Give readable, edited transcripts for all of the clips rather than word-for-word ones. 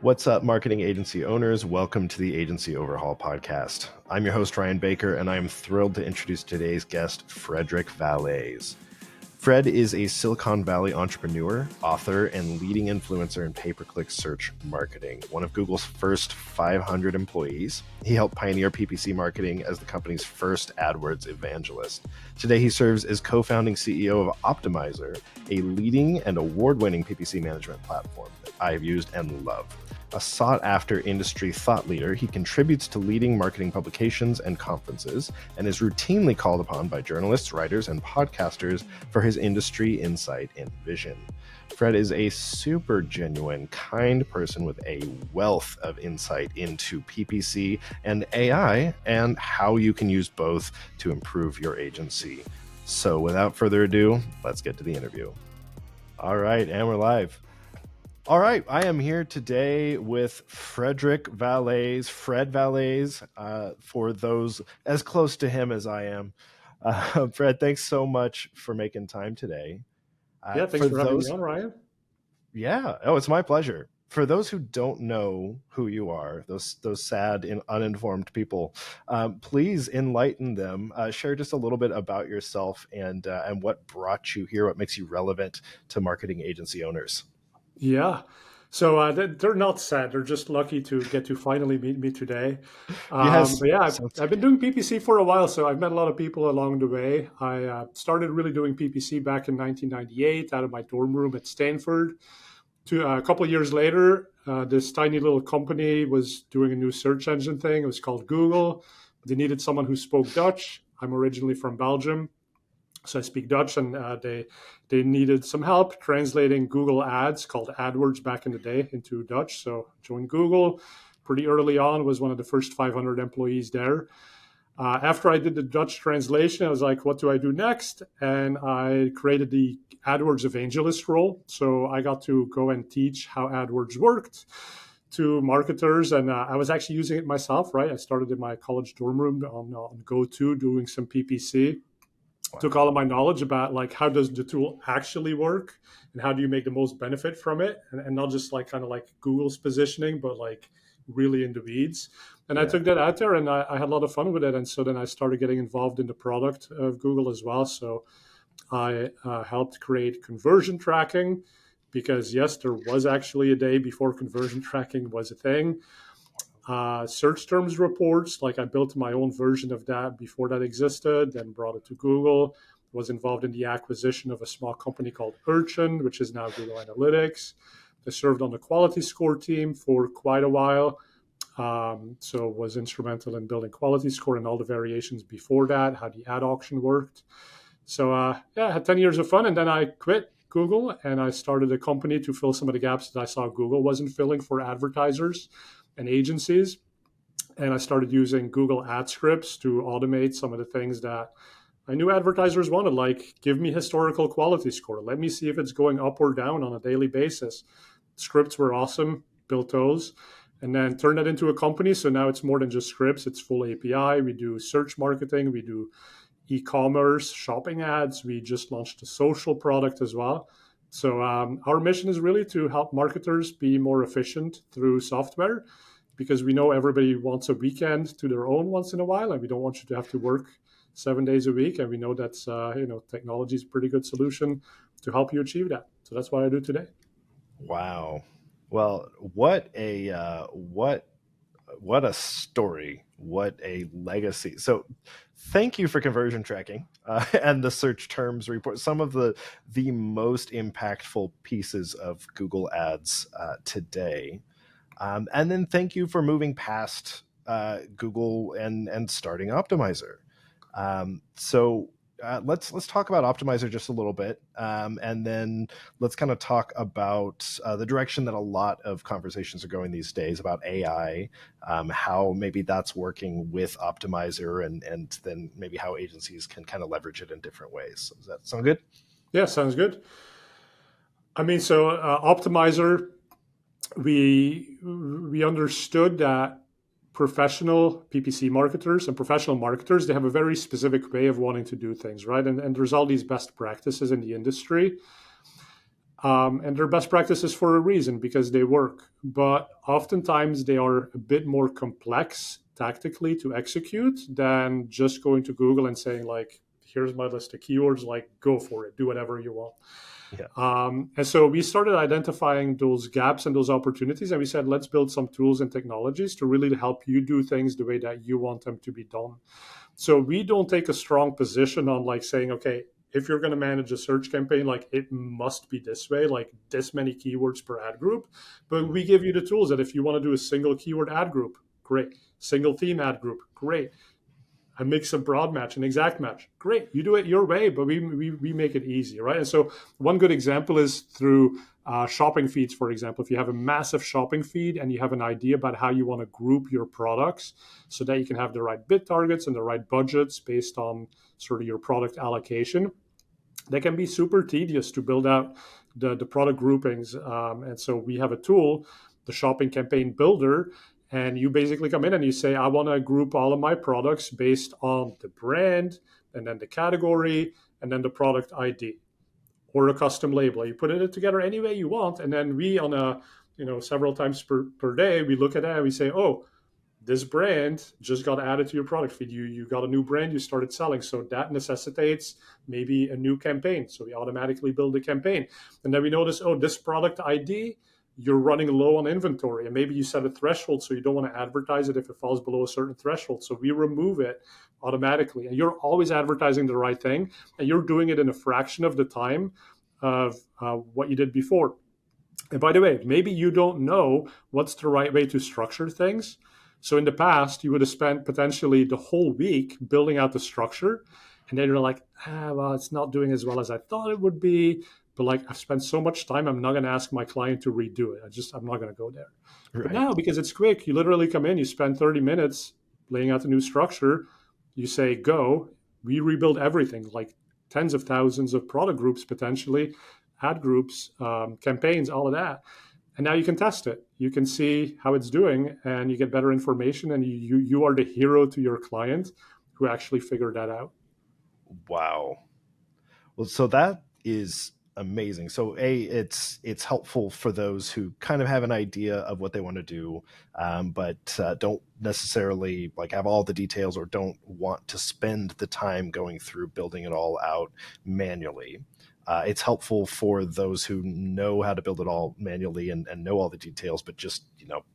What's up, marketing agency owners? Welcome to the Agency Overhaul podcast. I'm your host, Ryan Baker, and I am thrilled to introduce today's guest, Frederick Vallaeys. Fred is a Silicon Valley entrepreneur, author, and leading influencer in pay-per-click search marketing. One of Google's first 500 employees, he helped pioneer PPC marketing as the company's first AdWords evangelist. Today, he serves as co-founding CEO of Optmyzr, a leading and award-winning PPC management platform that I've used and love. A sought-after industry thought leader, he contributes to leading marketing publications and conferences and is routinely called upon by journalists, writers, and podcasters for his industry insight and vision. Fred is a super genuine, kind person with a wealth of insight into PPC and AI and how you can use both to improve your agency. So without further ado, let's get to the interview. All right, and we're live. All right, I am here today with Frederick Vallaeys, Fred Vallaeys, for those as close to him as I am. Fred, thanks so much for making time today. Thanks for having me on, Ryan. Yeah, it's my pleasure. For those who don't know who you are, those sad and uninformed people, please enlighten them. Share just a little bit about yourself and what brought you here, what makes you relevant to marketing agency owners. Yeah. So they're not sad. They're just lucky to get to finally meet me today. Yes. But yeah, I've been doing PPC for a while, so I've met a lot of people along the way. I started really doing PPC back in 1998 out of my dorm room at Stanford. A couple of years later, this tiny little company was doing a new search engine thing. It was called Google. They needed someone who spoke Dutch. I'm originally from Belgium. So I speak Dutch, and they needed some help translating Google ads called AdWords back in the day into Dutch. So joined Google pretty early on, was one of the first 500 employees there. After I did the Dutch translation, I was like, what do I do next? And I created the AdWords evangelist role. So I got to go and teach how AdWords worked to marketers. And I was actually using it myself, right? I started in my college dorm room on GoTo doing some PPC. Wow. Took all of my knowledge about like how does the tool actually work and how do you make the most benefit from it, and not just like kind of like Google's positioning, but like really in the weeds. And I took that out there, and I had a lot of fun with it. And so then I started getting involved in the product of Google as well. So I helped create conversion tracking, because yes, there was actually a day before conversion tracking was a thing. Search terms reports, like I built my own version of that before that existed, then brought it to Google, was involved in the acquisition of a small company called Urchin, which is now Google Analytics. I served on the quality score team for quite a while. So was instrumental in building quality score and all the variations before that, how the ad auction worked. So I had 10 years of fun, and then I quit Google and I started a company to fill some of the gaps that I saw Google wasn't filling for advertisers and agencies. And I started using Google Ad Scripts to automate some of the things that I knew advertisers wanted, like give me historical quality score. Let me see if it's going up or down on a daily basis. Scripts were awesome, built those, and then turned that into a company. So now it's more than just scripts, it's full API. We do search marketing, we do e-commerce, shopping ads. We just launched a social product as well. So our mission is really to help marketers be more efficient through software, because we know everybody wants a weekend to their own once in a while, and we don't want you to have to work 7 days a week. And we know that's technology is a pretty good solution to help you achieve that. So that's what I do today. Wow. Well, what a story, what a legacy. So thank you for conversion tracking and the search terms report, some of the most impactful pieces of Google Ads today. And then thank you for moving past Google and starting Optmyzr. So let's talk about Optmyzr just a little bit, and then let's kind of talk about the direction that a lot of conversations are going these days about AI, how maybe that's working with Optmyzr, and then maybe how agencies can kind of leverage it in different ways. So does that sound good? Yeah, sounds good. I mean, so Optmyzr, we understood that professional PPC marketers and professional marketers, they have a very specific way of wanting to do things, right? And there's all these best practices in the industry. And they're best practices for a reason because they work. But oftentimes they are a bit more complex tactically to execute than just going to Google and saying, like, here's my list of keywords, like, go for it, do whatever you want. Yeah. And so we started identifying those gaps and those opportunities. And we said, let's build some tools and technologies to really help you do things the way that you want them to be done. So we don't take a strong position on like saying, okay, if you're going to manage a search campaign, like it must be this way, like this many keywords per ad group. But we give you the tools that if you want to do a single keyword ad group, great. Single theme ad group, great. A mix of broad match and exact match, great. You do it your way, but we make it easy, right? And so one good example is through shopping feeds, for example. If you have a massive shopping feed and you have an idea about how you want to group your products so that you can have the right bid targets and the right budgets based on sort of your product allocation, that can be super tedious to build out the product groupings. And so we have a tool, the shopping campaign builder, and you basically come in and you say, I want to group all of my products based on the brand and then the category and then the product ID or a custom label. You put it together any way you want. And then we on a, several times per day, we look at that and we say, oh, this brand just got added to your product feed. You got a new brand, you started selling. So that necessitates maybe a new campaign. So we automatically build a campaign. And then we notice, oh, this product ID, you're running low on inventory. And maybe you set a threshold, so you don't want to advertise it if it falls below a certain threshold. So we remove it automatically. And you're always advertising the right thing. And you're doing it in a fraction of the time of what you did before. And by the way, maybe you don't know what's the right way to structure things. So in the past, you would have spent potentially the whole week building out the structure. And then you're like, well, it's not doing as well as I thought it would be. But like, I've spent so much time, I'm not going to ask my client to redo it. I'm not going to go there. But Right. now, because it's quick, you literally come in, you spend 30 minutes laying out the new structure. You say, go, we rebuild everything, like tens of thousands of product groups potentially, ad groups, campaigns, all of that. And now you can test it. You can see how it's doing, and you get better information. And you are the hero to your client who actually figured that out. Wow. Well, so that is amazing. So it's helpful for those who kind of have an idea of what they want to do, but don't necessarily like have all the details or don't want to spend the time going through building it all out manually. It's helpful for those who know how to build it all manually and know all the details, but just,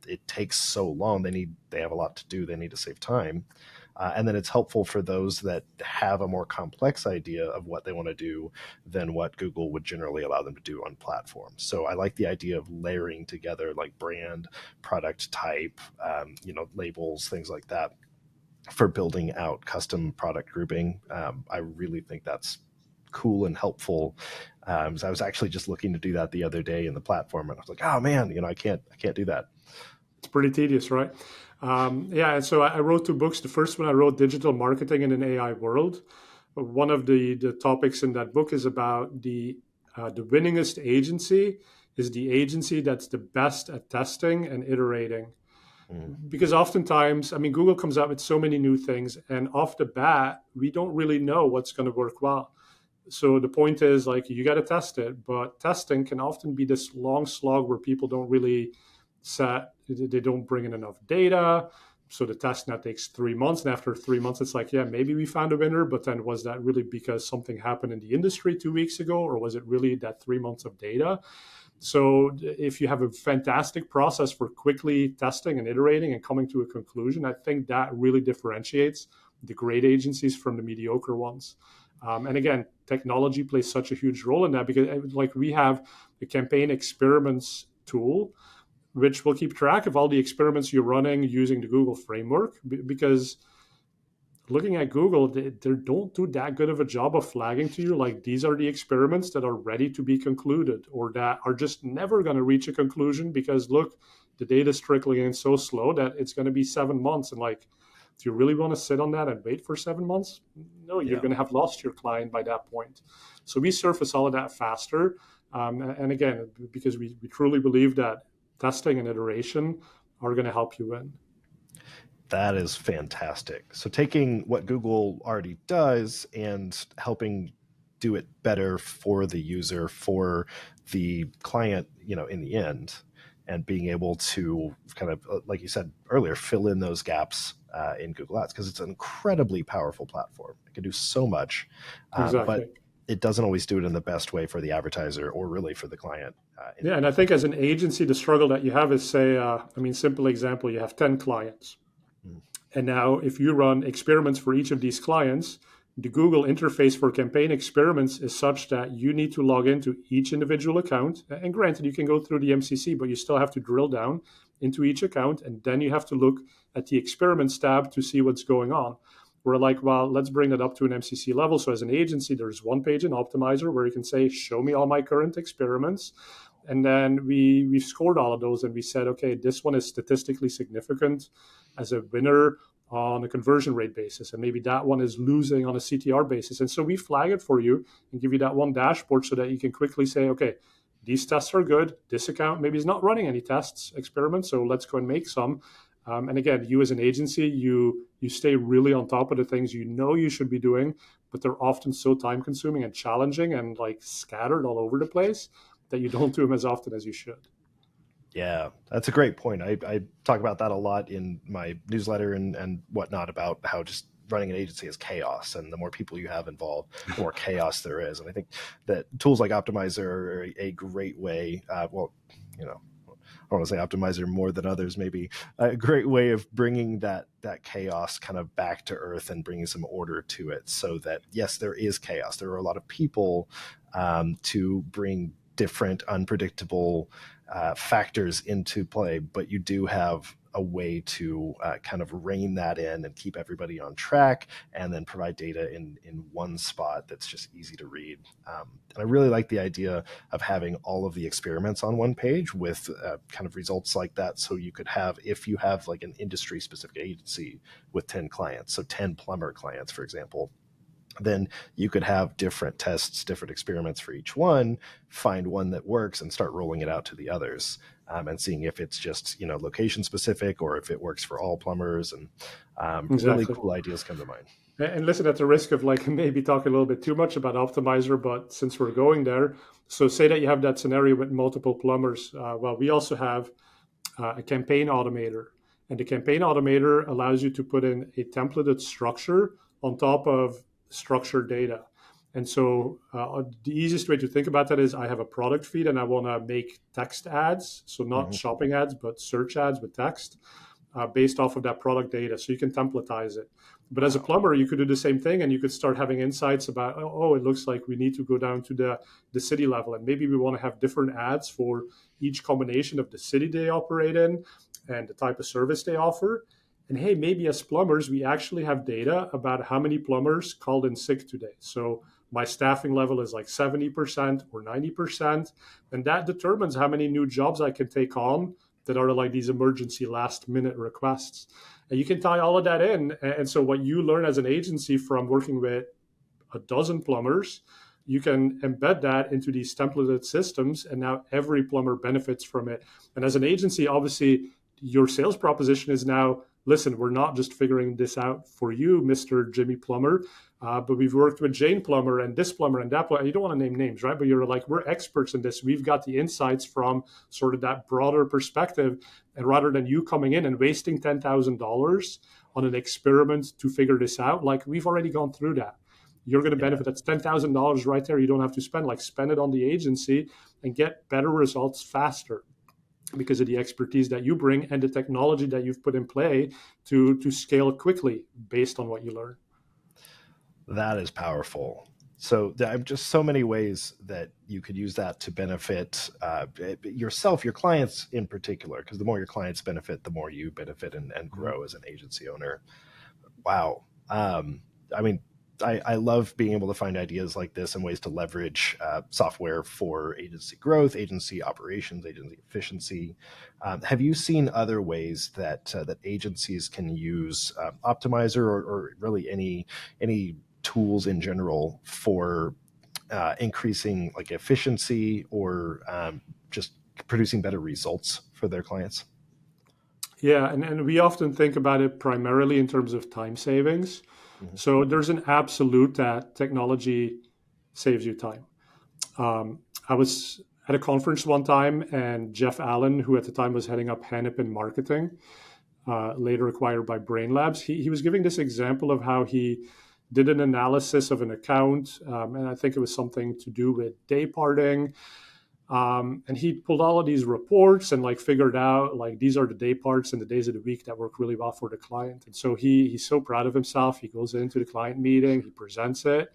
it takes so long. They have a lot to do. They need to save time. And then it's helpful for those that have a more complex idea of what they want to do than what Google would generally allow them to do on platforms. So I like the idea of layering together like brand, product type, labels, things like that for building out custom product grouping. I really think that's cool and helpful. So I was actually just looking to do that the other day in the platform, and I was like, oh man, I can't do that. It's pretty tedious, right? Yeah. And so I wrote two books. The first one I wrote, Digital Marketing in an AI World. One of the topics in that book is about the winningest agency is the agency that's the best at testing and iterating. Mm. Because oftentimes, I mean, Google comes out with so many new things, and off the bat, we don't really know what's going to work well. So the point is, like, you got to test it, but testing can often be this long slog where people don't really they don't bring in enough data. So the test now takes 3 months, and after 3 months, it's like, yeah, maybe we found a winner, but then was that really because something happened in the industry 2 weeks ago, or was it really that 3 months of data? So if you have a fantastic process for quickly testing and iterating and coming to a conclusion, I think that really differentiates the great agencies from the mediocre ones. And again, technology plays such a huge role in that because like we have the campaign experiments tool, which will keep track of all the experiments you're running using the Google framework because looking at Google, they don't do that good of a job of flagging to you like these are the experiments that are ready to be concluded or that are just never going to reach a conclusion because look, the data is trickling in so slow that it's going to be 7 months. And like, do you really want to sit on that and wait for 7 months? No, you're Yeah. going to have lost your client by that point. So we surface all of that faster. And again, because we truly believe that testing and iteration are going to help you win. That is fantastic. So taking what Google already does and helping do it better for the user, for the client, in the end, and being able to kind of, like you said earlier, fill in those gaps in Google Ads, because it's an incredibly powerful platform. It can do so much, but Exactly. it doesn't always do it in the best way for the advertiser or really for the client. Yeah, and I think as an agency, the struggle that you have is, say, simple example, you have 10 clients. Mm. And now if you run experiments for each of these clients, the Google interface for campaign experiments is such that you need to log into each individual account. And granted, you can go through the MCC, but you still have to drill down into each account. And then you have to look at the experiments tab to see what's going on. We're like, well, let's bring that up to an MCC level. So as an agency, there's one page in Optmyzr where you can say, show me all my current experiments. And then we scored all of those and we said, okay, this one is statistically significant as a winner on a conversion rate basis. And maybe that one is losing on a CTR basis. And so we flag it for you and give you that one dashboard so that you can quickly say, okay, these tests are good. This account maybe is not running any tests, experiments. So let's go and make some. And again, you as an agency, you stay really on top of the things you should be doing, but they're often so time consuming and challenging and like scattered all over the place that you don't do them as often as you should. Yeah, that's a great point. I talk about that a lot in my newsletter and whatnot, about how just running an agency is chaos, and the more people you have involved, the more chaos there is. And I think that tools like Optmyzr are a great way. I don't want to say Optmyzr more than others, maybe a great way of bringing that chaos kind of back to earth and bringing some order to it, so that yes, there is chaos. There are a lot of people to bring different unpredictable factors into play, but you do have a way to kind of rein that in and keep everybody on track, and then provide data in one spot that's just easy to read. And I really like the idea of having all of the experiments on one page with kind of results like that. So you could have, if you have like an industry specific agency with 10 clients, so 10 plumber clients, for example, then you could have different tests, different experiments for each one, find one that works and start rolling it out to the others, and seeing if it's just, location specific or if it works for all plumbers. And really Exactly. cool ideas come to mind. And listen, at the risk of like maybe talking a little bit too much about Optmyzr, but since we're going there, so say that you have that scenario with multiple plumbers. Well, we also have a campaign automator. And the campaign automator allows you to put in a templated structure on top of structured data. And so the easiest way to think about that is I have a product feed and I want to make text ads. So not Mm-hmm. shopping ads, but search ads with text based off of that product data. So you can templatize it. But as a Wow. plumber, you could do the same thing and you could start having insights about, oh, it looks like we need to go down to the city level. And maybe we want to have different ads for each combination of the city they operate in and the type of service they offer. And hey, maybe as plumbers, we actually have data about how many plumbers called in sick today. So my staffing level is like 70% or 90%. And that determines how many new jobs I can take on that are like these emergency last minute requests. And you can tie all of that in. And so what you learn as an agency from working with a dozen plumbers, you can embed that into these templated systems. And now every plumber benefits from it. And as an agency, obviously, your sales proposition is now, listen, we're not just figuring this out for you, Mr. Jimmy Plumber, but we've worked with Jane Plumber and this plumber and that plumber. You don't want to name names, right? But you're like, we're experts in this. We've got the insights from sort of that broader perspective. And rather than you coming in and wasting $10,000 on an experiment to figure this out, like we've already gone through that. You're going to Yeah. benefit. That's $10,000 right there. You don't have to spend, like spend it on the agency and get better results faster because of the expertise that you bring and the technology that you've put in play to scale quickly based on what you learn. That is powerful. So there are just so many ways that you could use that to benefit yourself, your clients in particular, because the more your clients benefit, the more you benefit and grow as an agency owner. Wow. I mean, I love being able to find ideas like this and ways to leverage software for agency growth, agency operations, agency efficiency. Have you seen other ways that that agencies can use Optmyzr or really any tools in general for increasing like efficiency or just producing better results for their clients? Yeah, and we often think about it primarily in terms of time savings. Mhm. So there's an absolute that technology saves you time. I was at a conference one time, and Jeff Allen, who at the time was heading up Hennepin marketing, later acquired by Brain Labs, he was giving this example of how he did an analysis of an account, and I think it was something to do with day parting. And he pulled all of these reports and like figured out like these are the day parts and the days of the week that work really well for the client. And so he's so proud of himself. He goes into the client meeting, he presents it,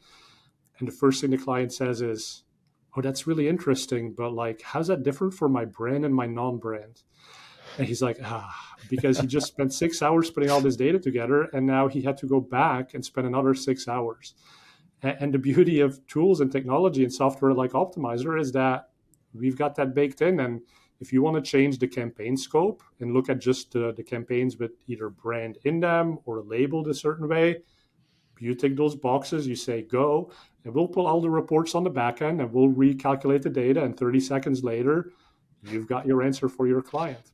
and the first thing the client says is, "Oh, that's really interesting, but like, how's that different for my brand and my non-brand?" And he's like, because he just spent 6 hours putting all this data together, and now he had to go back and spend another 6 hours. And the beauty of tools and technology and software like Optmyzr is that we've got that baked in. And if you want to change the campaign scope and look at just the campaigns with either brand in them or labeled a certain way, you tick those boxes, you say go, and we'll pull all the reports on the back end and we'll recalculate the data. And 30 seconds later, you've got your answer for your client.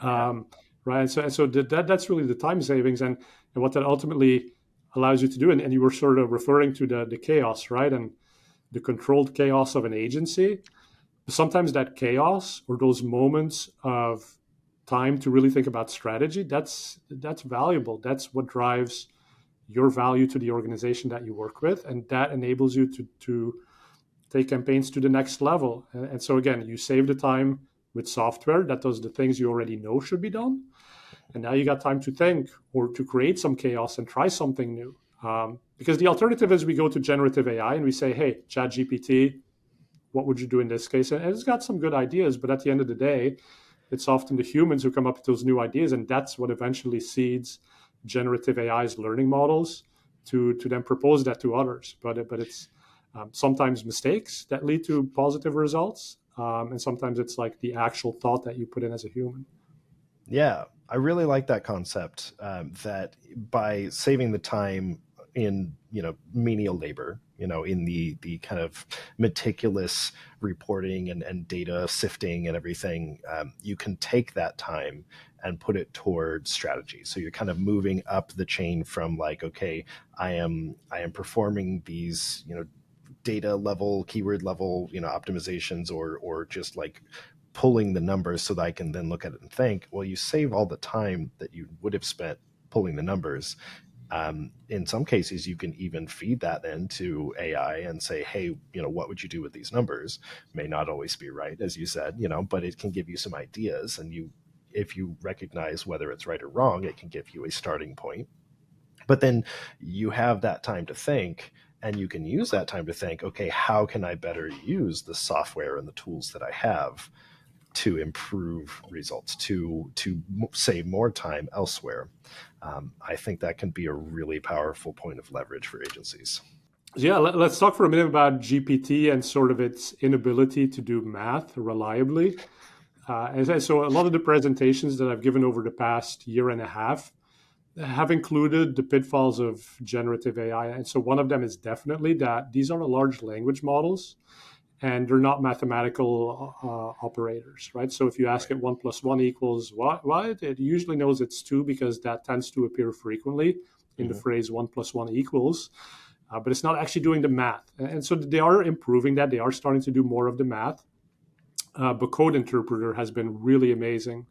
Yeah. Right. And so that's really the time savings and what that ultimately allows you to do. And you were sort of referring to the chaos, right? And the controlled chaos of an agency. Sometimes that chaos or those moments of time to really think about strategy, that's valuable. That's what drives your value to the organization that you work with. And that enables you to take campaigns to the next level. And so again, you save the time with software that does the things you already know should be done. And now you got time to think or to create some chaos and try something new. Because the alternative is we go to generative AI and we say, hey, ChatGPT, what would you do in this case? And it's got some good ideas, but at the end of the day, it's often the humans who come up with those new ideas. And that's what eventually seeds generative AI's learning models to then propose that to others. But it's sometimes mistakes that lead to positive results. And sometimes it's like the actual thought that you put in as a human. Yeah, I really like that concept, that by saving the time in, menial labor, in the kind of meticulous reporting and data sifting and everything, you can take that time and put it towards strategy. So you're kind of moving up the chain from like, okay, I am performing these, data level, keyword level, optimizations, or just like pulling the numbers so that I can then look at it and think, well, you save all the time that you would have spent pulling the numbers. In some cases, you can even feed that into AI and say, hey, what would you do with these numbers? May not always be right, as you said, but it can give you some ideas. And if you recognize whether it's right or wrong, it can give you a starting point. But then you have that time to think, and you can use that time to think, okay, how can I better use the software and the tools that I have to improve results, to save more time elsewhere? I think that can be a really powerful point of leverage for agencies. Yeah, let's talk for a minute about GPT and sort of its inability to do math reliably. So a lot of the presentations that I've given over the past year and a half have included the pitfalls of generative AI. And so one of them is definitely that these are large language models and they're not mathematical operators, right? So if you ask Right. it 1 + 1 equals what, it usually knows it's 2 because that tends to appear frequently in the Mm-hmm. phrase 1 + 1 equals. But it's not actually doing the math. And so they are improving that. They are starting to do more of the math. But Code Interpreter has been really amazing.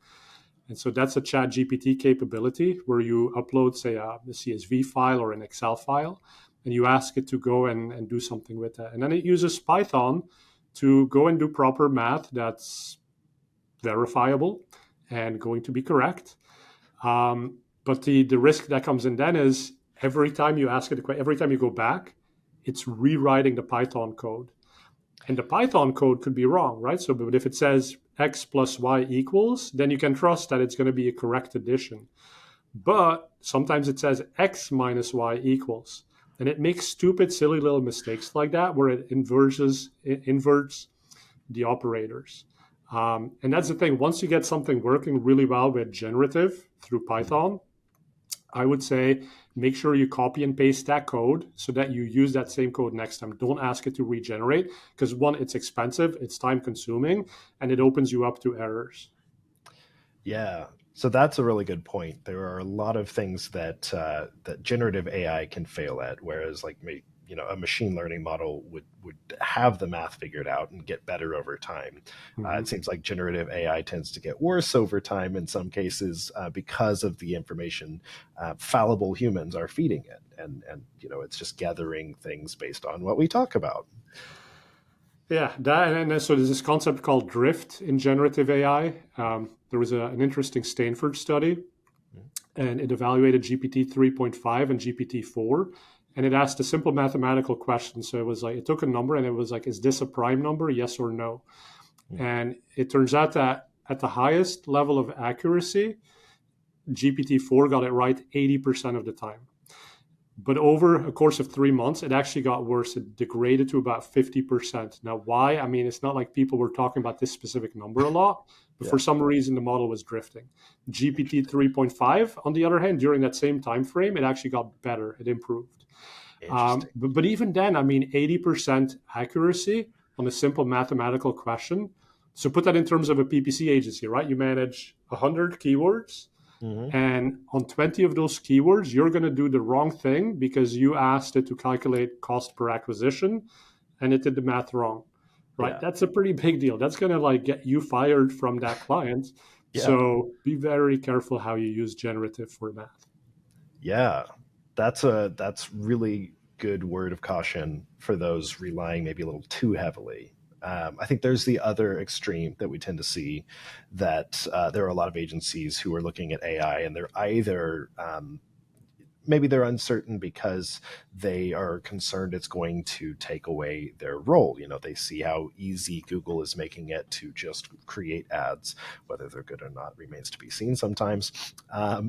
And so that's a Chat GPT capability where you upload, say, a CSV file or an Excel file, and you ask it to go and do something with that. And then it uses Python to go and do proper math that's verifiable and going to be correct. But the risk that comes in then is every time you ask it, every time you go back, it's rewriting the Python code. And the Python code could be wrong, right? So, but if it says x + y equals, then you can trust that it's going to be a correct addition. But sometimes it says x - y equals. And it makes stupid, silly little mistakes like that where it inverts the operators. And that's the thing. Once you get something working really well with generative through Mm-hmm. Python, I would say make sure you copy and paste that code so that you use that same code next time. Don't ask it to regenerate because one, it's expensive, it's time consuming, and it opens you up to errors. Yeah. So that's a really good point. There are a lot of things that generative AI can fail at, whereas like a machine learning model would have the math figured out and get better over time. Mm-hmm. It seems like generative AI tends to get worse over time in some cases because of the information fallible humans are feeding it, and it's just gathering things based on what we talk about. Yeah, that and so there's this concept called drift in generative AI. There was an interesting Stanford study, and it evaluated GPT 3.5 and GPT 4, and it asked a simple mathematical question. So it was like it took a number and it was like, is this a prime number? Yes or no? And it turns out that at the highest level of accuracy, GPT 4 got it right 80% of the time. But over a course of 3 months, it actually got worse. It degraded to about 50%. Now, why? I mean, it's not like people were talking about this specific number a lot, but Yeah. for some reason, the model was drifting. GPT 3.5, on the other hand, during that same time frame, it actually got better. It improved. Interesting. But even then, I mean, 80% accuracy on a simple mathematical question. So put that in terms of a PPC agency, right? You manage 100 keywords. Mm-hmm. And on 20 of those keywords, you're going to do the wrong thing because you asked it to calculate cost per acquisition and it did the math wrong, right? Yeah. That's a pretty big deal. That's going to like get you fired from that client. Yeah. So be very careful how you use generative for math. Yeah. That's really good word of caution for those relying maybe a little too heavily. I think there's the other extreme that we tend to see, that there are a lot of agencies who are looking at AI and they're either maybe they're uncertain because they are concerned it's going to take away their role. They see how easy Google is making it to just create ads. Whether they're good or not remains to be seen sometimes.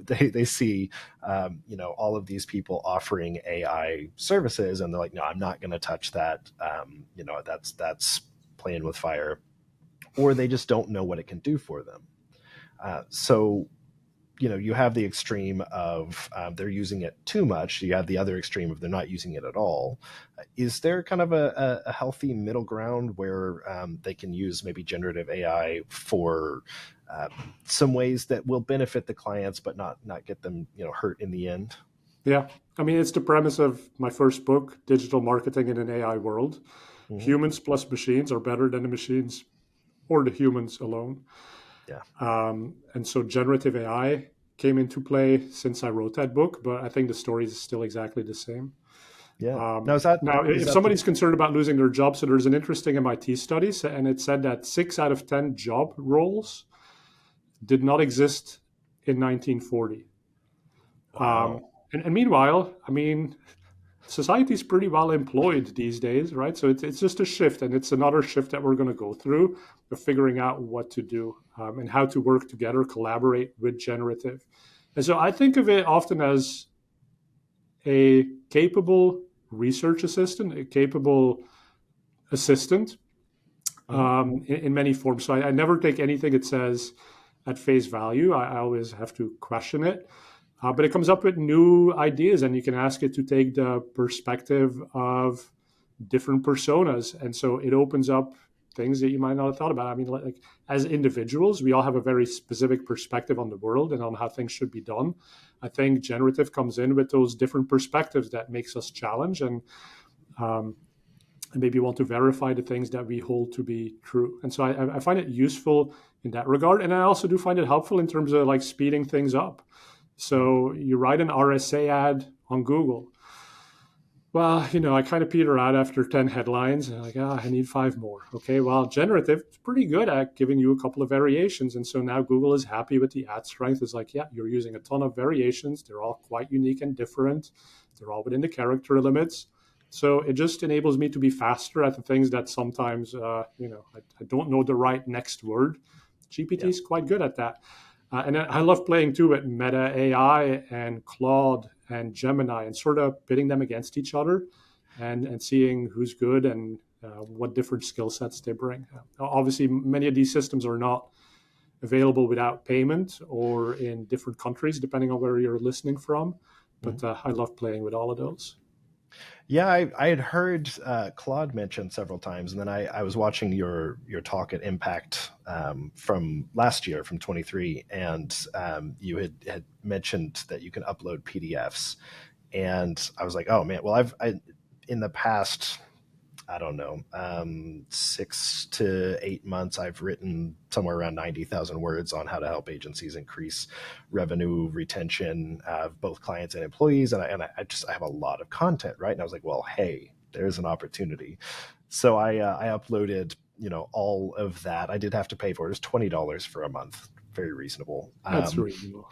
They see, all of these people offering AI services, and they're like, no, I'm not going to touch that. That's playing with fire. Or they just don't know what it can do for them. So you have the extreme of they're using it too much. You have the other extreme of they're not using it at all. Is there kind of a healthy middle ground where they can use maybe generative AI for some ways that will benefit the clients, but not get them hurt in the end? Yeah. I mean, it's the premise of my first book, Digital Marketing in an AI World. Mm-hmm. Humans plus machines are better than the machines or the humans alone. Yeah. And so generative AI came into play since I wrote that book, but I think the story is still exactly the same. Yeah. Now is that Now, if the somebody's concerned about losing their job, so there's an interesting MIT study, and it said that 6 out of 10 job roles did not exist in 1940. wow? And meanwhile, I mean, society's pretty well employed these days, right? So it's just a shift, and it's another shift that we're going to go through of figuring out what to do and how to work together, collaborate with generative. And so I think of it often as a capable research assistant, a capable assistant Mm-hmm. in many forms. So I never take anything it says at face value. I always have to question it. But it comes up with new ideas, and you can ask it to take the perspective of different personas. And so it opens up things that you might not have thought about. I mean, like as individuals, we all have a very specific perspective on the world and on how things should be done. I think generative comes in with those different perspectives that makes us challenge um, and maybe want to verify the things that we hold to be true. And so I find it useful in that regard. And I also do find it helpful in terms of like speeding things up. So you write an RSA ad on Google. Well, I kind of peter out after 10 headlines. And like, I need 5 more. Okay, well, generative is pretty good at giving you a couple of variations. And so now Google is happy with the ad strength. It's like, yeah, you're using a ton of variations. They're all quite unique and different. They're all within the character limits. So it just enables me to be faster at the things that sometimes, I don't know the right next word. GPT Yeah. is quite good at that. And I love playing too with Meta AI and Claude and Gemini and sort of pitting them against each other and seeing who's good and what different skill sets they bring. Obviously, many of these systems are not available without payment or in different countries, depending on where you're listening from. But I love playing with all of those. Yeah, I had heard Claude mentioned several times, and then I was watching your talk at Impact from last year, from 23, and you had mentioned that you can upload PDFs, and I was like, oh man, well in the past, I don't know, 6 to 8 months, I've written somewhere around 90,000 words on how to help agencies increase revenue retention of both clients and employees. And I have a lot of content, right? And I was like, well, hey, there's an opportunity. So I uploaded, all of that. I did have to pay for it. It was $20 for a month. Very reasonable. That's reasonable.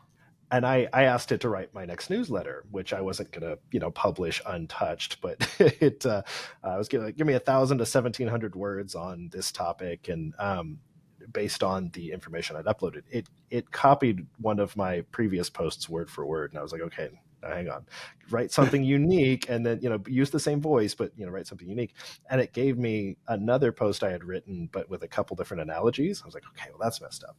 And I asked it to write my next newsletter, which I wasn't going to, publish untouched, but it was give me 1,000 to 1,700 words on this topic, and based on the information I'd uploaded, it copied one of my previous posts word for word, and I was like, okay, now hang on, write something unique, and then use the same voice, but write something unique, and it gave me another post I had written, but with a couple different analogies. I was like, okay, well that's messed up.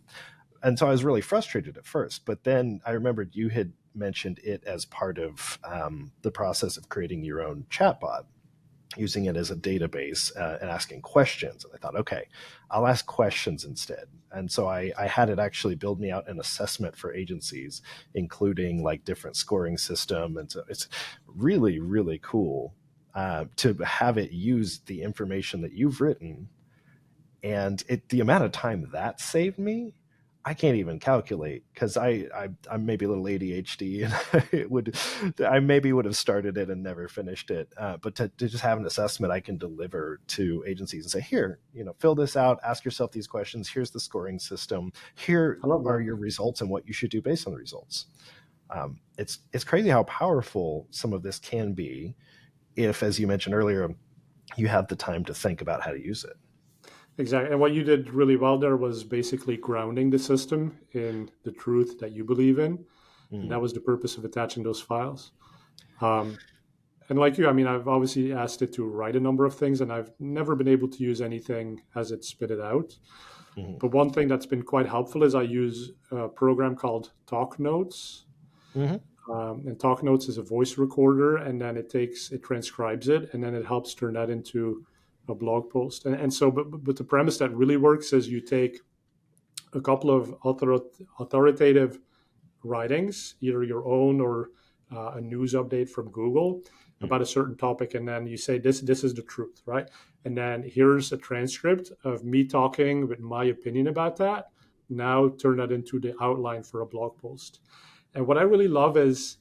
And so I was really frustrated at first, but then I remembered you had mentioned it as part of the process of creating your own chatbot, using it as a database and asking questions. And I thought, okay, I'll ask questions instead. And so I had it actually build me out an assessment for agencies, including like different scoring system. And so it's really, really cool to have it use the information that you've written. And the amount of time that saved me, I can't even calculate, because I'm maybe a little ADHD, and I maybe would have started it and never finished it. But to just have an assessment I can deliver to agencies and say, here, fill this out, ask yourself these questions. Here's the scoring system. Here are your results and what you should do based on the results. It's crazy how powerful some of this can be if, as you mentioned earlier, you have the time to think about how to use it. Exactly. And what you did really well there was basically grounding the system in the truth that you believe in. And that was the purpose of attaching those files. And like you, I mean, I've obviously asked it to write a number of things, and I've never been able to use anything as it spit it out. But one thing that's been quite helpful is I use a program called TalkNotes. And TalkNotes is a voice recorder, and then it transcribes it, and then it helps turn that into a blog post. And so, but the premise that really works is you take a couple of authoritative writings, either your own or a news update from Google about a certain topic, and then you say, this is the truth, right? And then here's a transcript of me talking with my opinion about that. Now turn that into the outline for a blog post. And what I really love is,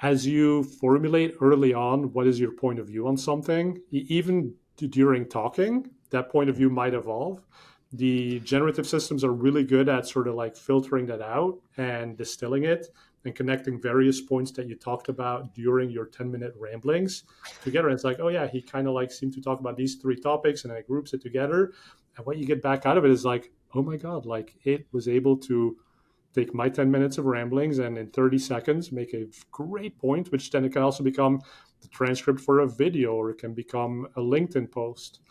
as you formulate early on what is your point of view on something, even during talking, that point of view might evolve. The generative systems are really good at sort of like filtering that out and distilling it and connecting various points that you talked about during your 10-minute ramblings together. And it's like, oh yeah, he kind of like seemed to talk about these 3 topics, and it groups it together. And what you get back out of it is like, oh my God, like it was able to take my 10 minutes of ramblings and in 30 seconds make a great point, which then it can also become the transcript for a video, or it can become a LinkedIn post.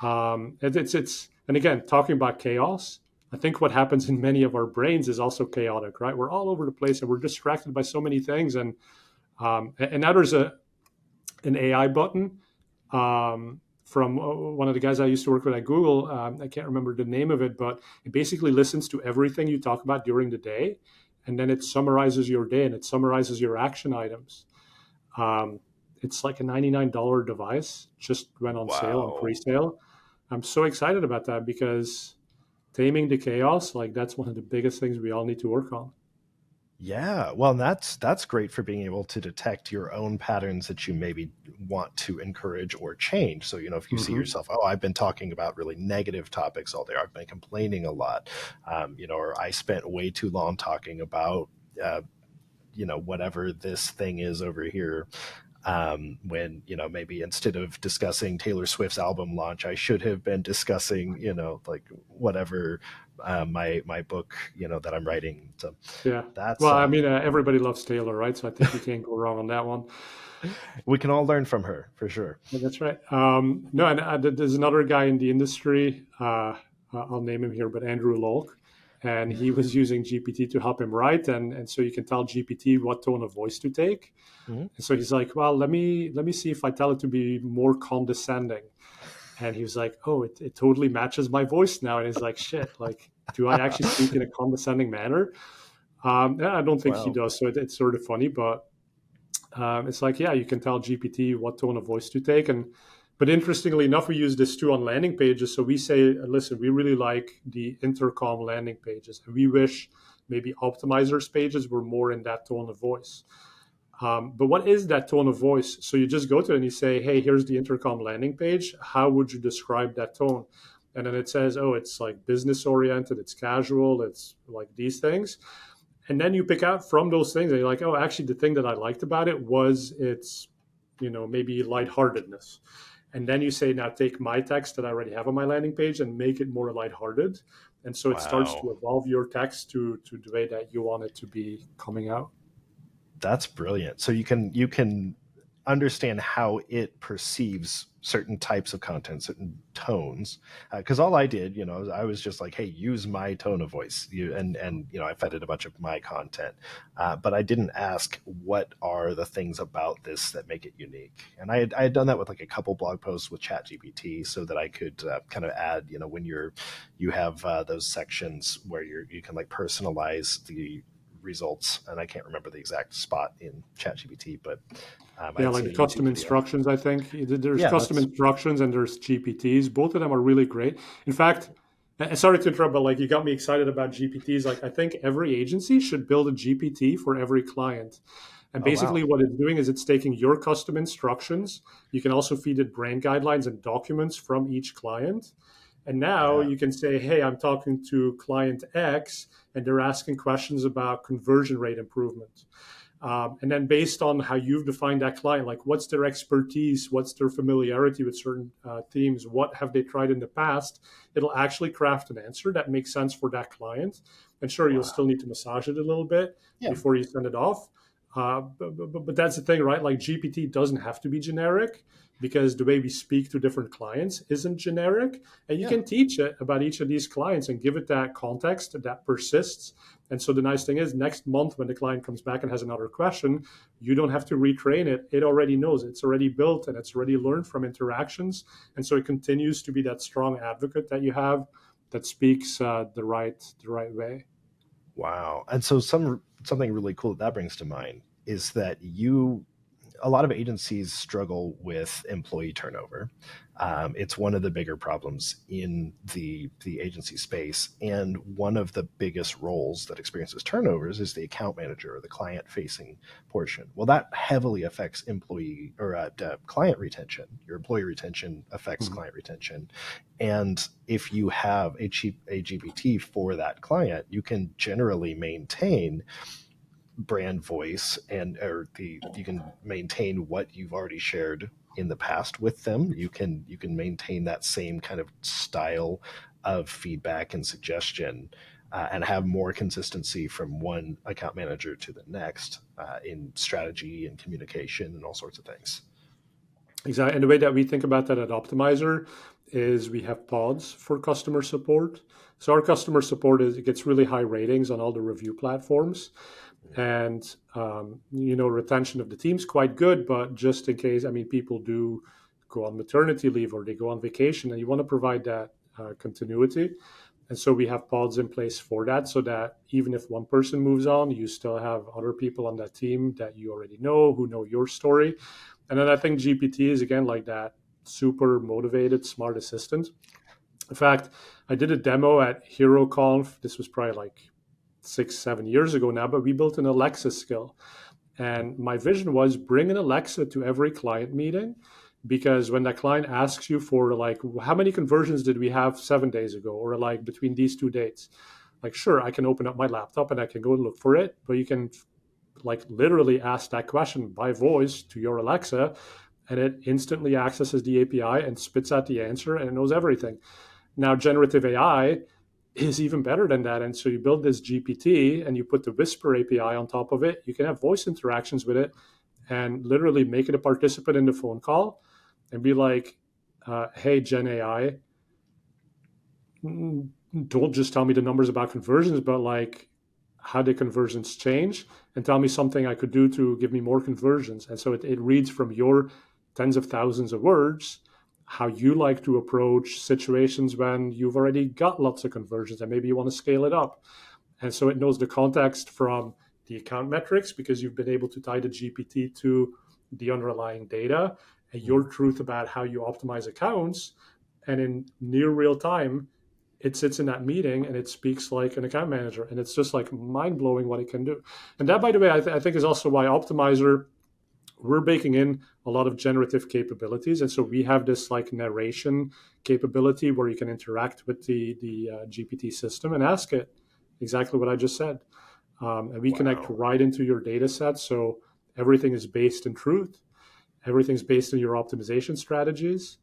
And again, talking about chaos, I think what happens in many of our brains is also chaotic, right? We're all over the place and we're distracted by so many things. And now there's an AI button from one of the guys I used to work with at Google. I can't remember the name of it, but it basically listens to everything you talk about during the day, and then it summarizes your day and it summarizes your action items. It's like a $99 device, just went on sale and pre-sale. I'm so excited about that, because taming the chaos, like that's one of the biggest things we all need to work on. Yeah, well, that's great for being able to detect your own patterns that you maybe want to encourage or change. So, if you see yourself, oh, I've been talking about really negative topics all day, I've been complaining a lot, or I spent way too long talking about, whatever this thing is over here. When, maybe instead of discussing Taylor Swift's album launch, I should have been discussing, like whatever my book, that I'm writing. So yeah, that's well, I mean, everybody loves Taylor, right? So I think you can't go wrong on that one. We can all learn from her for sure. Yeah, that's right. No, and there's another guy in the industry. I'll name him here, but Andrew Lolk, and he was using GPT to help him write, and so you can tell GPT what tone of voice to take. And so he's like, well, let me see if I tell it to be more condescending. And he was like, oh, it totally matches my voice now. And he's like, shit, like, do I actually speak in a condescending manner? I don't think he does. So it's sort of funny, but It's like, yeah, you can tell GPT what tone of voice to take. But interestingly enough, we use this too on landing pages. So we say, listen, we really like the intercom landing pages, and we wish maybe Optmyzr's pages were more in that tone of voice. But what is that tone of voice? So you just go to it and you say, hey, here's the intercom landing page. How would you describe that tone? And then it says, oh, it's like business oriented, it's casual, it's like these things. And then you pick out from those things and you're like, oh, actually, the thing that I liked about it was its, maybe lightheartedness. And then you say, now take my text that I already have on my landing page and make it more lighthearted. And so it starts Wow. to evolve your text to the way that you want it to be coming out. That's brilliant. So you can understand how it perceives certain types of content, certain tones. Because all I did, I was just like, hey, use my tone of voice. And I fed it a bunch of my content, but I didn't ask what are the things about this that make it unique. And I had done that with like a couple blog posts with ChatGPT, so that I could kind of add, when you have those sections where you can like personalize the results, and I can't remember the exact spot in ChatGPT, but Yeah, I'd like seen the a YouTube custom video. instructions, I think. There's Yeah, custom that's instructions and there's GPTs. Both of them are really great. In fact, sorry to interrupt, but like you got me excited about GPTs. Like I think every agency should build a GPT for every client. And oh wow, basically what it's doing is it's taking your custom instructions. You can also feed it brand guidelines and documents from each client. And now yeah, you can say, hey, I'm talking to client X, and they're asking questions about conversion rate improvement. And then based on how you've defined that client, like what's their expertise, what's their familiarity with certain themes, what have they tried in the past, it'll actually craft an answer that makes sense for that client. And sure, you'll wow, still need to massage it a little bit yeah, before you send it off. But that's the thing, right? Like GPT doesn't have to be generic because the way we speak to different clients isn't generic. And you yeah. can teach it about each of these clients and give it that context that persists. And so the nice thing is, next month when the client comes back and has another question, you don't have to retrain it. It already knows. It's already built and it's already learned from interactions. And so it continues to be that strong advocate that you have that speaks the right way. Wow. And so something really cool that brings to mind is that a lot of agencies struggle with employee turnover. It's one of the bigger problems in the agency space, and one of the biggest roles that experiences turnovers is the account manager or the client facing portion. Well, that heavily affects employee or client retention. Your employee retention affects Mhm. client retention, and if you have a GPT for that client, you can generally maintain brand voice, and or the you can maintain what you've already shared in the past with them. You can maintain that same kind of style of feedback and suggestion, and have more consistency from one account manager to the next, in strategy and communication and all sorts of things. Exactly. And the way that we think about that at Optmyzr is we have pods for customer support. So our customer support it gets really high ratings on all the review platforms. And retention of the team's quite good, but just in case, I mean, people do go on maternity leave or they go on vacation, and you want to provide that continuity. And so we have pods in place for that, so that even if one person moves on, you still have other people on that team that you already know who know your story. And then I think GPT is again like that super motivated smart assistant. In fact, I did a demo at HeroConf. This was probably like 6, 7 years ago now, but we built an Alexa skill. And my vision was bring an Alexa to every client meeting, because when that client asks you for like, how many conversions did we have 7 days ago? Or like between these two dates, like, sure, I can open up my laptop and I can go and look for it, but you can like literally ask that question by voice to your Alexa, and it instantly accesses the API and spits out the answer and it knows everything. Now, generative AI is even better than that. And so you build this GPT and you put the Whisper API on top of it. You can have voice interactions with it and literally make it a participant in the phone call and be like, hey, Gen AI, don't just tell me the numbers about conversions, but like how the conversions change, and tell me something I could do to give me more conversions. And so it reads from your tens of thousands of words how you like to approach situations when you've already got lots of conversions and maybe you want to scale it up. And so it knows the context from the account metrics because you've been able to tie the GPT to the underlying data and your truth about how you optimize accounts. And in near real time, it sits in that meeting and it speaks like an account manager. And it's just like mind blowing what it can do. And that, by the way, I think is also why Optmyzr, we're baking in a lot of generative capabilities. And so we have this like narration capability where you can interact with the GPT system and ask it exactly what I just said. And we connect Wow. right into your data set. So everything is based in truth. Everything's based on your optimization strategies.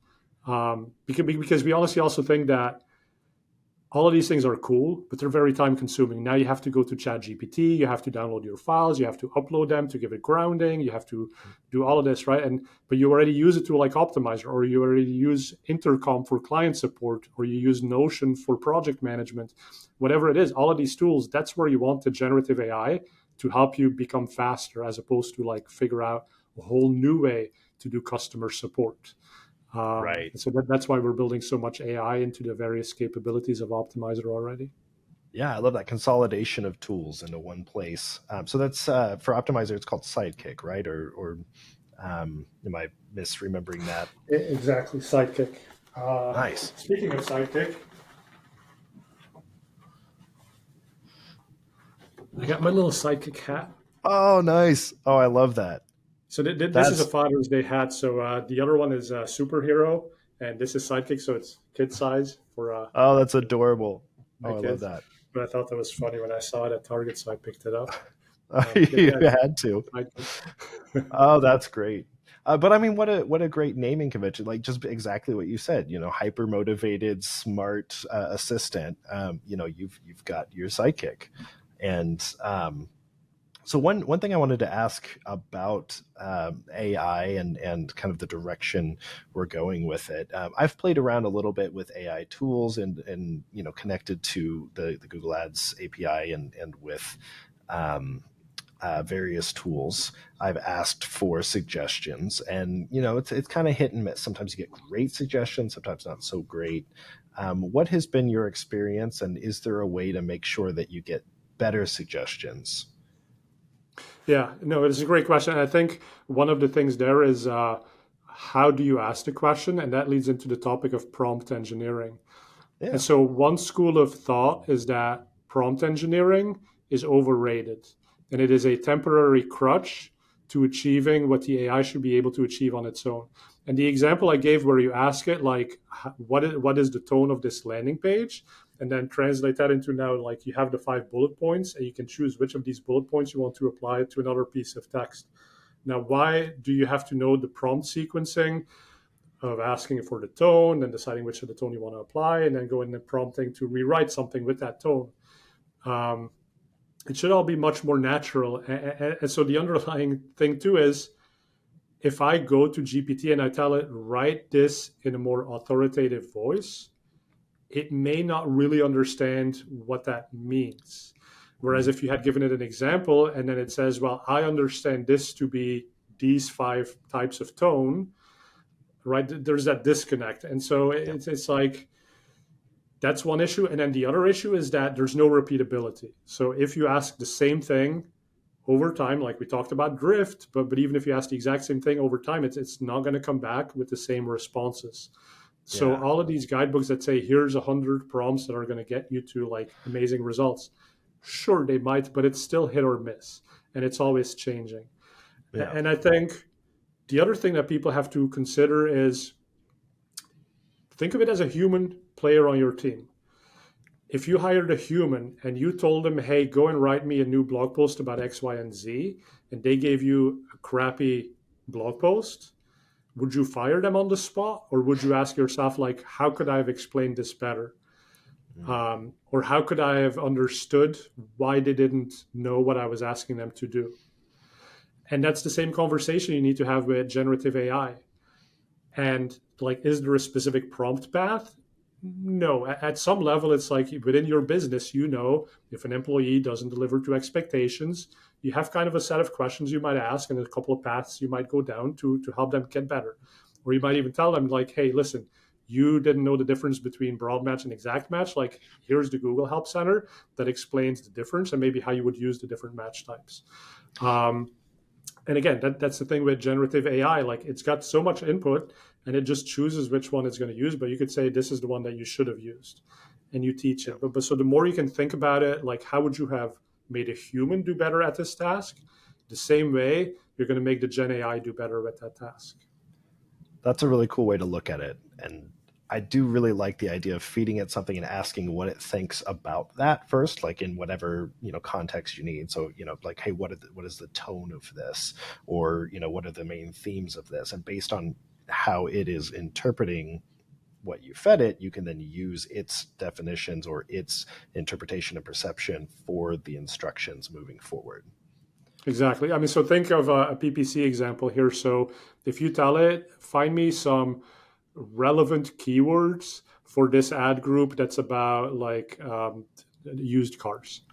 Because we honestly also think that all of these things are cool, but they're very time consuming. Now you have to go to ChatGPT, you have to download your files, you have to upload them to give it grounding, you have to do all of this, right? But you already use a tool like Optmyzr, or you already use Intercom for client support, or you use Notion for project management, whatever it is, all of these tools, that's where you want the generative AI to help you become faster as opposed to like figure out a whole new way to do customer support. Right. So that's why we're building so much AI into the various capabilities of Optmyzr already. Yeah, I love that consolidation of tools into one place. So that's for Optmyzr, it's called Sidekick, right? Or am I misremembering that? Exactly, Sidekick. Nice. Speaking of Sidekick, I got my little Sidekick hat. Oh, nice. Oh, I love that. So this is a That's Father's Day hat. So the other one is superhero, and this is Sidekick. So it's kid size for that's adorable. my Oh, I love kids. that. But I thought that was funny when I saw it at Target, so I picked it up. You Yeah, had to. Sidekick. Oh, that's great. But I mean, what a great naming convention! Like just exactly what you said. Hyper motivated, smart assistant. You've got your sidekick, and so one thing I wanted to ask about AI and kind of the direction we're going with it. I've played around a little bit with AI tools and connected to the Google Ads API and with various tools. I've asked for suggestions, and it's kind of hit and miss. Sometimes you get great suggestions, sometimes not so great. What has been your experience, and is there a way to make sure that you get better suggestions? Yeah, no, it's a great question. I think one of the things there is how do you ask the question? And that leads into the topic of prompt engineering. And Yeah. so, one school of thought is that prompt engineering is overrated and it is a temporary crutch to achieving what the AI should be able to achieve on its own. And the example I gave, where you ask it, like, what is the tone of this landing page? And then translate that into, now, like, you have the 5 bullet points and you can choose which of these bullet points you want to apply to another piece of text. Now, why do you have to know the prompt sequencing of asking for the tone, then deciding which of the tone you want to apply, and then going and prompting to rewrite something with that tone? Um, it should all be much more natural. And so the underlying thing too is, if I go to GPT and I tell it, write this in a more authoritative voice, it may not really understand what that means. Whereas Mhm. if you had given it an example and then it says, well, I understand this to be these 5 types of tone, right? There's that disconnect. And so Yeah. it's like, that's one issue. And then the other issue is that there's no repeatability. So if you ask the same thing over time, like we talked about drift, but even if you ask the exact same thing over time, it's not going to come back with the same responses. So Yeah. all of these guidebooks that say here's 100 prompts that are going to get you to like amazing results, sure, they might, but it's still hit or miss, and it's always changing. Yeah. And I think the other thing that people have to consider is, think of it as a human player on your team. If you hired a human and you told them, hey, go and write me a new blog post about X, Y, and Z, and they gave you a crappy blog post, would you fire them on the spot? Or would you ask yourself, like, how could I have explained this better? Mm. Or how could I have understood why they didn't know what I was asking them to do? And that's the same conversation you need to have with generative AI. And like, is there a specific prompt path? No. At some level, it's like within your business, if an employee doesn't deliver to expectations, you have kind of a set of questions you might ask and a couple of paths you might go down to help them get better. Or you might even tell them, like, hey, listen, you didn't know the difference between broad match and exact match, like here's the Google Help Center that explains the difference and maybe how you would use the different match types. And again, that's the thing with generative AI. Like it's got so much input and it just chooses which one it's going to use. But you could say this is the one that you should have used, and you teach Yeah. it. But so the more you can think about it, like how would you have made a human do better at this task? The same way you're going to make the Gen AI do better with that task. That's a really cool way to look at it. And I do really like the idea of feeding it something and asking what it thinks about that first, like in whatever, context you need. So, like, hey, what is the tone of this? Or, what are the main themes of this? And based on how it is interpreting what you fed it, you can then use its definitions or its interpretation and perception for the instructions moving forward. Exactly. I mean, so think of a PPC example here. So if you tell it, find me some relevant keywords for this ad group that's about like used cars.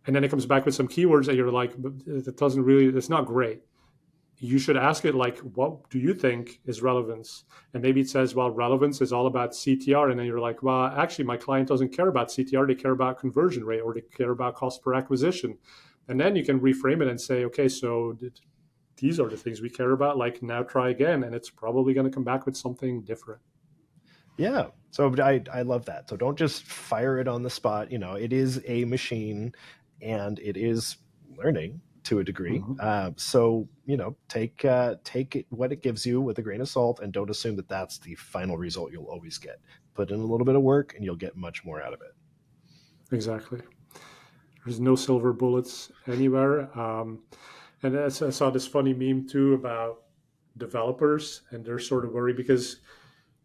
And then it comes back with some keywords that you're like, that doesn't really, it's not great. You should ask it like, what do you think is relevance? And maybe it says, well, relevance is all about CTR. And then you're like, well, actually, my client doesn't care about CTR. They care about conversion rate or they care about cost per acquisition. And then you can reframe it and say, okay, so these are the things we care about. Like now try again. And it's probably going to come back with something different. Yeah. So I love that. So don't just fire it on the spot. It is a machine and it is learning to a degree. Mm-hmm. So, take what it gives you with a grain of salt and don't assume that that's the final result you'll always get. Put in a little bit of work and you'll get much more out of it. Exactly. There's no silver bullets anywhere. And I saw this funny meme too about developers, and they're sort of worried because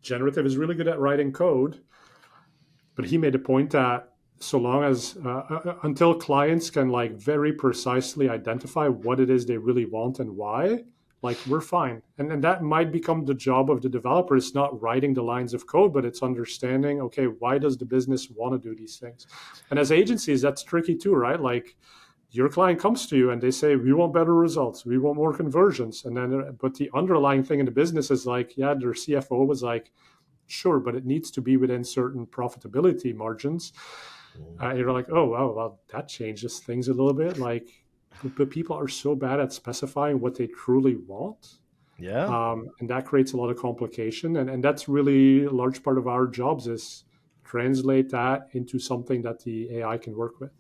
generative is really good at writing code, but he made a point that so long as until clients can like very precisely identify what it is they really want and why, like we're fine. And that might become the job of the developer. It's not writing the lines of code, but it's understanding, okay, why does the business want to do these things? And as agencies, that's tricky too, right? Like your client comes to you and they say, we want better results, we want more conversions. And then but the underlying thing in the business is like, yeah, their CFO was like, sure, but it needs to be within certain profitability margins. You're like, oh, wow, well, that changes things a little bit. Like, but people are so bad at specifying what they truly want. Yeah. And that creates a lot of complication. And that's really a large part of our jobs is translate that into something that the AI can work with.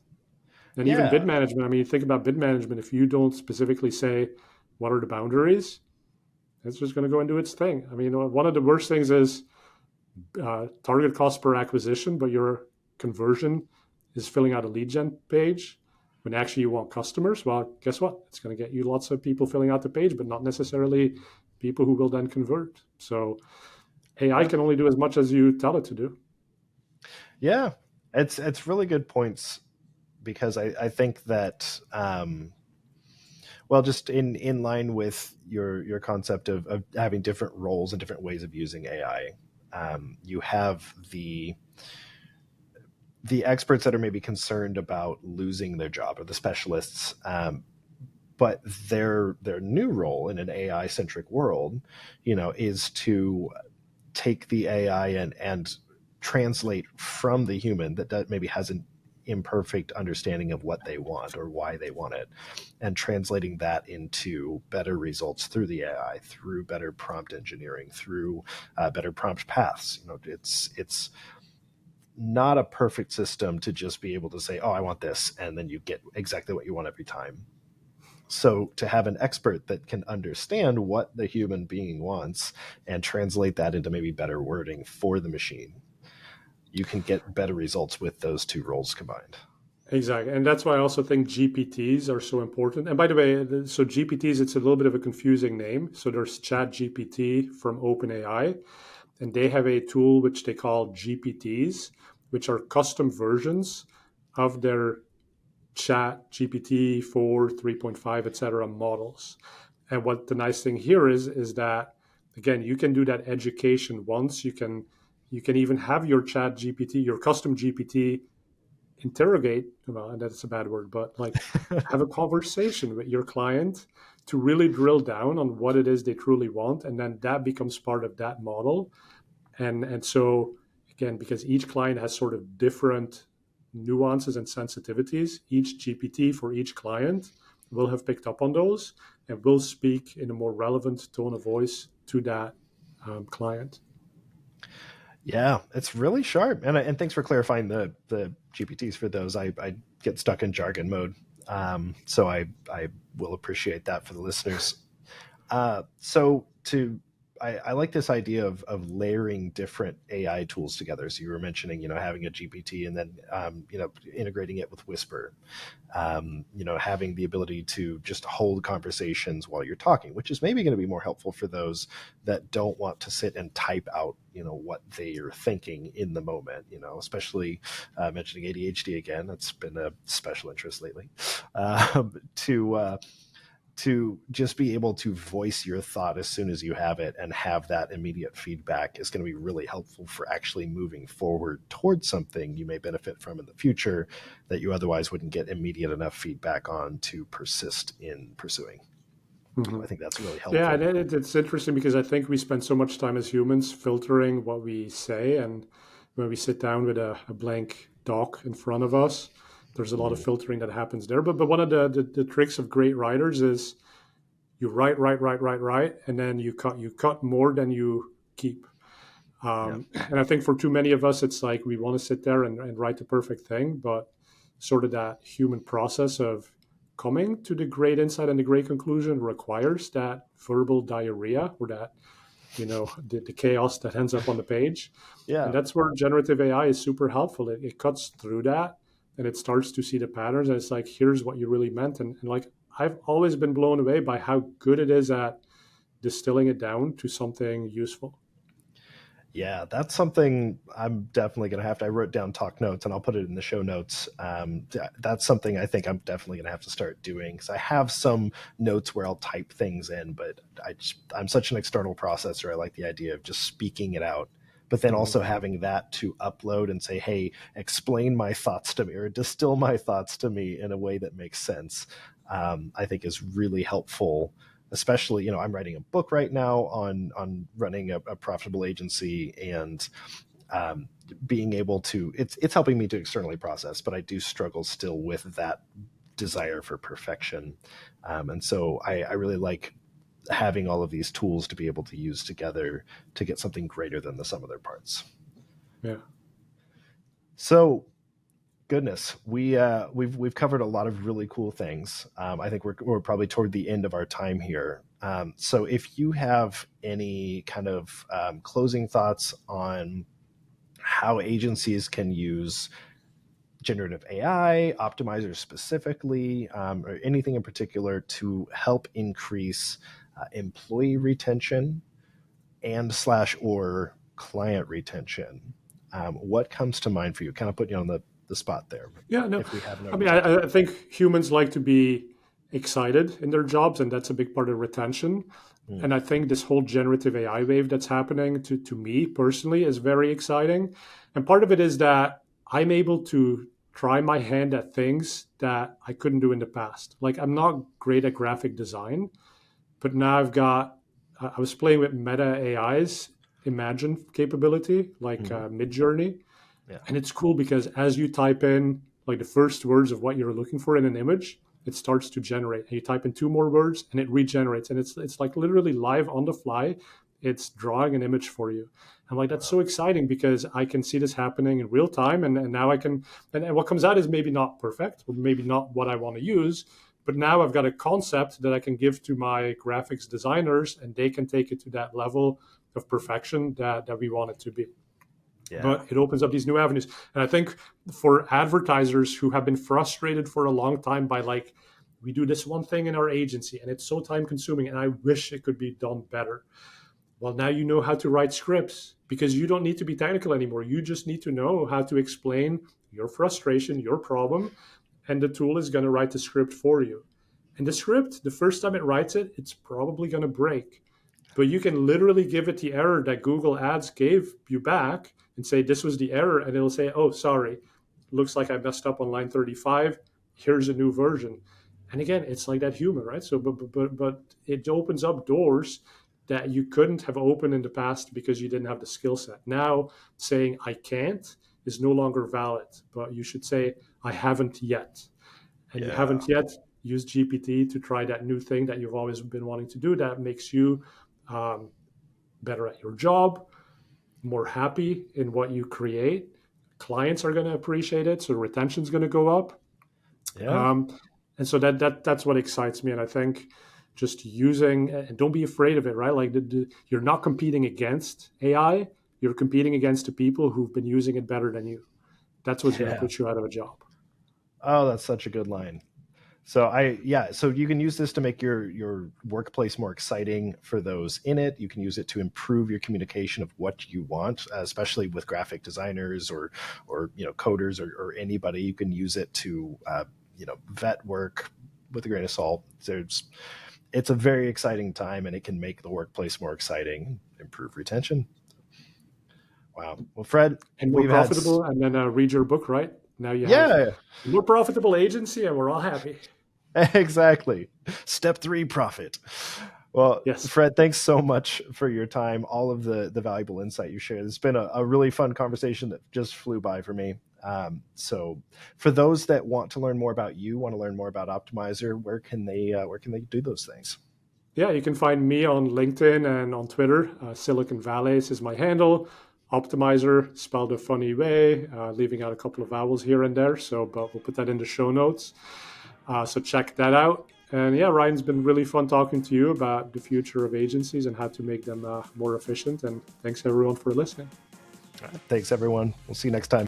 And even bid Yeah. management, I mean, think about bid management. If you don't specifically say what are the boundaries, it's just going to go and do its thing. I mean, one of the worst things is target cost per acquisition, but your conversion is filling out a lead gen page when actually you want customers. Well, guess what? It's going to get you lots of people filling out the page, but not necessarily people who will then convert. So AI Yeah. can only do as much as you tell it to do. Yeah. It's really good points because I think that well, just in line with your concept of having different roles and different ways of using AI, you have the experts that are maybe concerned about losing their job or the specialists, but their new role in an AI centric world, is to take the AI and translate from the human that maybe has an imperfect understanding of what they want or why they want it, and translating that into better results through the AI, through better prompt engineering, through better prompt paths. It's not a perfect system to just be able to say, oh, I want this, and then you get exactly what you want every time. So to have an expert that can understand what the human being wants and translate that into maybe better wording for the machine, you can get better results with those two roles combined. Exactly. And that's why I also think GPTs are so important. And by the way, so GPTs, it's a little bit of a confusing name. So there's ChatGPT from OpenAI, and they have a tool which they call GPTs, which are custom versions of their Chat GPT 4, 3.5, etc. models. And what the nice thing here is that again, you can do that education once. You can even have your Chat GPT, your custom GPT interrogate, well, that's a bad word, but like have a conversation with your client to really drill down on what it is they truly want. And then that becomes part of that model. And so again, because each client has sort of different nuances and sensitivities, each GPT for each client will have picked up on those and will speak in a more relevant tone of voice to that client. Yeah, it's really sharp. And thanks for clarifying the GPTs for those. I get stuck in jargon mode. So I will appreciate that for the listeners. So to I like this idea of layering different AI tools together. So you were mentioning, having a GPT and then, integrating it with Whisper, having the ability to just hold conversations while you're talking, which is maybe going to be more helpful for those that don't want to sit and type out, what they are thinking in the moment, especially mentioning ADHD again. That's been a special interest lately. To just be able to voice your thought as soon as you have it and have that immediate feedback is going to be really helpful for actually moving forward towards something you may benefit from in the future that you otherwise wouldn't get immediate enough feedback on to persist in pursuing. Mm-hmm. I think that's really Yeah, helpful. and it's interesting because I think we spend so much time as humans filtering what we say, and when we sit down with a blank doc in front of us, there's a lot of Mm, filtering that happens there. But one of the tricks of great writers is you write, and then you cut more than you keep. yeah. And I think for too many of us, it's like we want to sit there and write the perfect thing, but sort of that human process of coming to the great insight and the great conclusion requires that verbal diarrhea or that, the chaos that ends up on the page. And Yeah. that's where generative AI is super helpful. It cuts through that and it starts to see the patterns. And it's like, here's what you really meant. And like, I've always been blown away by how good it is at distilling it down to something useful. Yeah, that's something I'm definitely going to have to. I wrote down TalkNotes and I'll put it in the show notes. That's something I think I'm definitely going to have to start doing because I have some notes where I'll type things in, but I'm such an external processor. I like the idea of just speaking it out, but then Mhm. also having that to upload and say, hey, explain my thoughts to me or distill my thoughts to me in a way that makes sense. I think is really helpful, especially, I'm writing a book right now on running a profitable agency, and being able to it's helping me to externally process, but I do struggle still with that desire for perfection. And so I really like having all of these tools to be able to use together to get something greater than the sum of their parts. Yeah. So goodness, we've covered a lot of really cool things. I think we're probably toward the end of our time here. So if you have any kind of closing thoughts on how agencies can use generative AI, Optmyzr specifically, or anything in particular to help increase employee retention and slash or client retention, what comes to mind for you? Kind of put you on the spot there, Yeah, no. if we haven't I already mean, touched on I think humans like to be excited in their jobs, and that's a big part of retention. it. Mm, And I think this whole generative AI wave that's happening to me personally is very exciting. And part of it is that I'm able to try my hand at things that I couldn't do in the past. Like I'm not great at graphic design, but now I was playing with Meta AI's Imagine capability, like mm, Mid Journey, yeah. and it's cool because as you type in like the first words of what you're looking for in an image, it starts to generate. And you type in two more words and it regenerates. And it's like literally live on the fly. It's drawing an image for you. I'm like, that's Wow. so exciting because I can see this happening in real time. And now I can, and what comes out is maybe not perfect or maybe not what I want to use. But now I've got a concept that I can give to my graphics designers and they can take it to that level of perfection that we want it to be. Yeah. But it opens up these new avenues. And I think for advertisers who have been frustrated for a long time by like, we do this one thing in our agency and it's so time consuming and I wish it could be done better. Well, now you know how to write scripts because you don't need to be technical anymore. You just need to know how to explain your frustration, your problem, and the tool is going to write the script for you. And the script, the first time it writes it, it's probably going to break. But you can literally give it the error that Google Ads gave you back and say, this was the error. And it'll say, oh, sorry, looks like I messed up on line 35. Here's a new version. And again, it's like that human, right? So, but it opens up doors that you couldn't have opened in the past because you didn't have the skill set. Now, saying I can't is no longer valid, but you should say I haven't yet. And you Yeah. haven't yet used GPT to try that new thing that you've always been wanting to do that makes you um, better at your job, more happy in what you create. Clients are going to appreciate it, so retention is going to go up. Yeah. Um, and so that's what excites me. And I think just using, and don't be afraid of it, right? Like you're not competing against AI, you're competing against the people who've been using it better than you. That's what's going to Yeah. put you out of a job. Oh, that's such a good line. So so you can use this to make your workplace more exciting for those in it. You can use it to improve your communication of what you want, especially with graphic designers or coders or anybody. You can use it to vet work with a grain of salt. It's a very exciting time, and it can make the workplace more exciting, improve retention. Wow. Well, Fred, And more we've had profitable, and then read your book, right? Now you have yeah. a more profitable agency, and we're all happy. Exactly. Step 3, profit. Well, Yes. Fred, thanks so much for your time, all of the valuable insight you shared. It's been a really fun conversation that just flew by for me. So for those that want to learn more about you, want to learn more about Optmyzr, where can they do those things? Yeah, you can find me on LinkedIn and on Twitter. Silicon Vallaeys is my handle. Optmyzr, spelled a funny way, leaving out a couple of vowels here and there. So, but we'll put that in the show notes. So check that out. And yeah, Ryan's been really fun talking to you about the future of agencies and how to make them more efficient. And thanks everyone for listening. Thanks, everyone. We'll see you next time.